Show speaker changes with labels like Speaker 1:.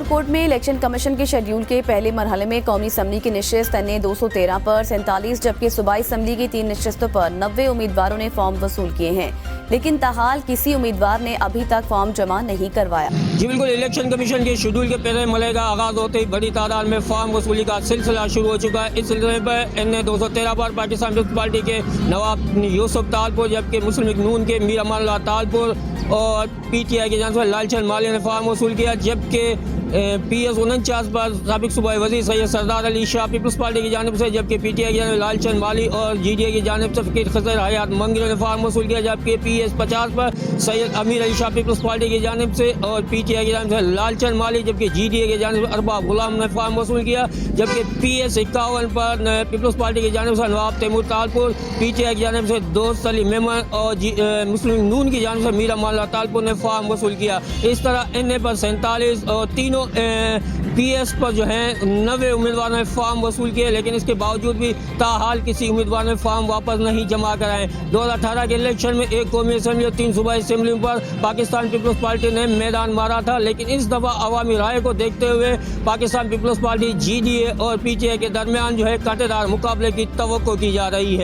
Speaker 1: Court में election commission के schedule के पहले मरहले में कौमी असम्बली की नशिस्त ने 213 पर 47, जबकि सूबाई असम्बली की 3 नशिस्तों पर 90 उम्मीदवारों ने फॉर्म वसूल किए हैं, लेकिन ताहाल किसी उम्मीदवार ने अभी तक फॉर्म जमा नहीं करवाया।
Speaker 2: जी बिल्कुल, इलेक्शन कमीशन के शेड्यूल के पहले मरहले का आगाज होते ही बड़ी तादाद में फॉर्म वसूली का सिलसिला शुरू हो चुका है। इस सिलसिले पर एन 213 पर पाकिस्तान पीपल्स पार्टी के नवाब यूसुफ तालपुर, जबकि मुस्लिम लीग नून के मीर अमान अल्लाह तालपुर और PTI के जानिब से लालचंद माली ने फॉर्म वसूल किया, जबकि PS 49 पर साबिक सूबाई वज़ीर सैयद सरदार अली शाह पीपल्स पार्टी की जानिब से, जबकि PTI की जानिब लालचंद माली और GDA की जानिब से फ़कीर खज़र हयात मंगरी ने फॉर्म वसूल किया, जबकि PS 50 पर सैयद अमीर अली शाह पीपल्स पार्टी की जानिब से और PTI की जानिब से लालचंद माली, जबकि GDA की जानिब से अरबाब गुलाम ने फॉर्म वसूल किया, जबकि PS 51 पर पीपल्स पार्टी की जानिब से नवाब तैमूर तालपुर, PTI की जानिब से दोस्त अली मेमन और मुस्लिम लीग नून की जानिब से मीर अमान अल्लाह तालपुर ने फॉर्म वसूल किया। इस तरह NA पर 47 और तीनों PS पर जो है 90 उम्मीदवारों ने फॉर्म वसूल किए, लेकिन इसके बावजूद भी ताहाल किसी उम्मीदवार ने फॉर्म वापस नहीं जमा कराए। 2018 के इलेक्शन में एक कौमी असम्बली और 3 सूबाई असम्बली पर पाकिस्तान पीपल्स पार्टी ने मैदान मारा था, लेकिन इस दफ़ा अवामी राय को देखते हुए पाकिस्तान पीपल्स पार्टी GDA और PTI के दरमियान जो है कांटेदार मुकाबले की तवक्को की जा रही है।